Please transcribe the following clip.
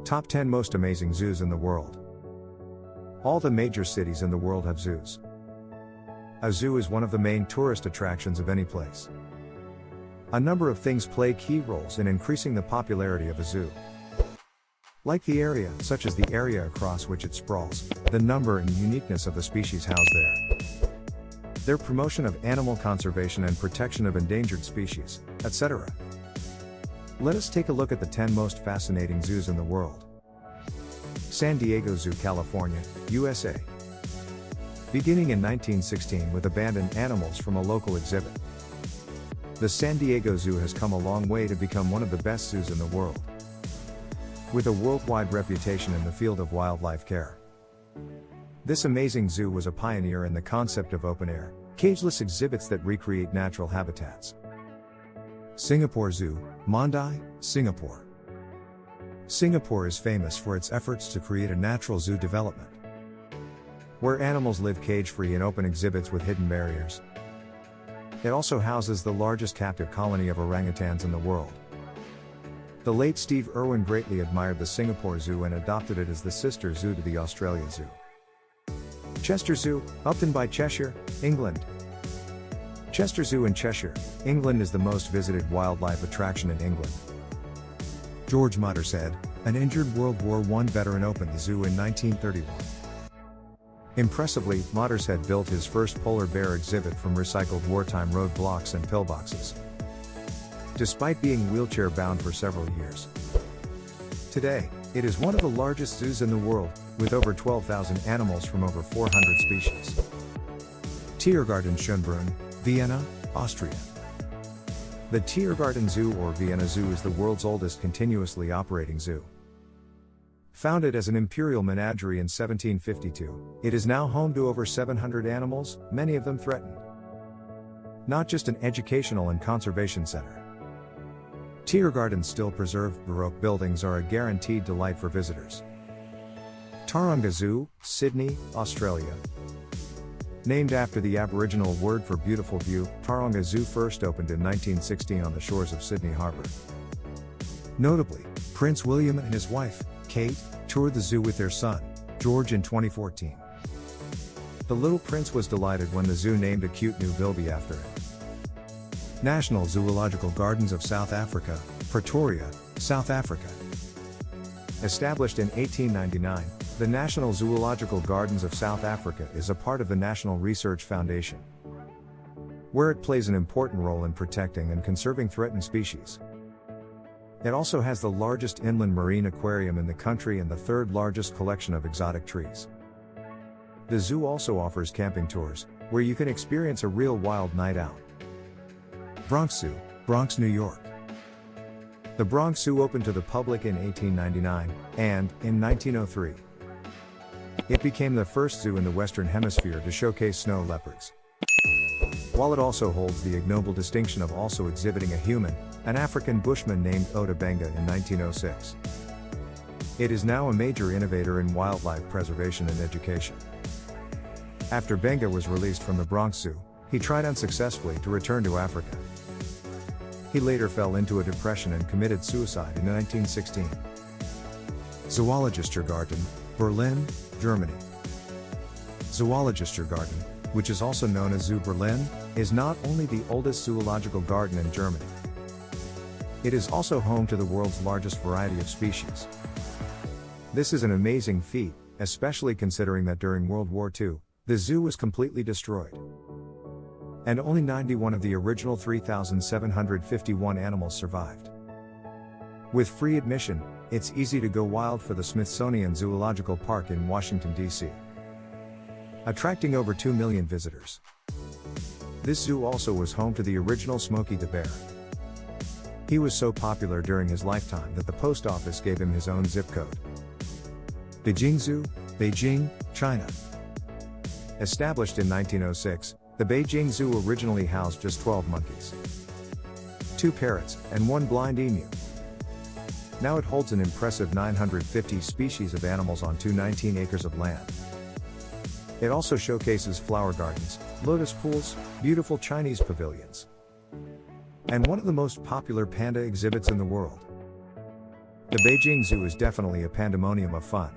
Top 10 Most Amazing Zoos in the World. All the major cities in the world have zoos. A zoo is one of the main tourist attractions of any place. A number of things play key roles in increasing the popularity of a zoo. Like the area, such as the area across which it sprawls, the number and uniqueness of the species housed there, their promotion of animal conservation and protection of endangered species, etc. Let us take a look at the 10 most fascinating zoos in the world. San Diego Zoo, California, USA. Beginning in 1916 with abandoned animals from a local exhibit, the San Diego Zoo has come a long way to become one of the best zoos in the world, with a worldwide reputation in the field of wildlife care. This amazing zoo was a pioneer in the concept of open-air, cageless exhibits that recreate natural habitats. Singapore Zoo, Mandai, Singapore. Singapore is famous for its efforts to create a natural zoo development, where animals live cage-free in open exhibits with hidden barriers. It also houses the largest captive colony of orangutans in the world. The late Steve Irwin greatly admired the Singapore Zoo and adopted it as the sister zoo to the Australian Zoo. Chester Zoo, Upton by Cheshire, England. Chester Zoo in Cheshire, England is the most visited wildlife attraction in England. George Mottershead, an injured World War I veteran, opened the zoo in 1931. Impressively, Mottershead built his first polar bear exhibit from recycled wartime road blocks and pillboxes, despite being wheelchair-bound for several years. Today, it is one of the largest zoos in the world, with over 12,000 animals from over 400 species. Tiergarten Schönbrunn, Vienna, Austria. The Tiergarten Zoo or Vienna Zoo is the world's oldest continuously operating zoo. Founded as an imperial menagerie in 1752, it is now home to over 700 animals, many of them threatened. Not just an educational and conservation center. Tiergarten's still preserved Baroque buildings are a guaranteed delight for visitors. Tarunga Zoo, Sydney, Australia. Named after the Aboriginal word for beautiful view, Tarunga Zoo first opened in 1916 on the shores of Sydney Harbour. Notably, Prince William and his wife, Kate, toured the zoo with their son, George, in 2014. The little prince was delighted when the zoo named a cute new bilby after him. National Zoological Gardens of South Africa, Pretoria, South Africa. Established in 1899, the National Zoological Gardens of South Africa is a part of the National Research Foundation, where it plays an important role in protecting and conserving threatened species. It also has the largest inland marine aquarium in the country and the third largest collection of exotic trees. The zoo also offers camping tours, where you can experience a real wild night out. Bronx Zoo, Bronx, New York. The Bronx Zoo opened to the public in 1899, and, in 1903, it became the first zoo in the Western Hemisphere to showcase snow leopards. While it also holds the ignoble distinction of also exhibiting a human, an African bushman named Ota Benga in 1906. It is now a major innovator in wildlife preservation and education. After Benga was released from the Bronx Zoo, he tried unsuccessfully to return to Africa. He later fell into a depression and committed suicide in 1916. Zoologischer Berlin, Germany. Zoologischer, which is also known as Zoo Berlin, is not only the oldest zoological garden in Germany, it is also home to the world's largest variety of species. This is an amazing feat, especially considering that during World War II, the zoo was completely destroyed, and only 91 of the original 3,751 animals survived. With free admission, it's easy to go wild for the Smithsonian Zoological Park in Washington, D.C., attracting over 2 million visitors. This zoo also was home to the original Smokey the Bear. He was so popular during his lifetime that the post office gave him his own zip code. Beijing Zoo, Beijing, China. Established in 1906, the Beijing Zoo originally housed just 12 monkeys, 2 parrots, and 1 blind emu. Now it holds an impressive 950 species of animals on 219 acres of land. It also showcases flower gardens, lotus pools, beautiful Chinese pavilions, and one of the most popular panda exhibits in the world. The Beijing Zoo is definitely a pandemonium of fun.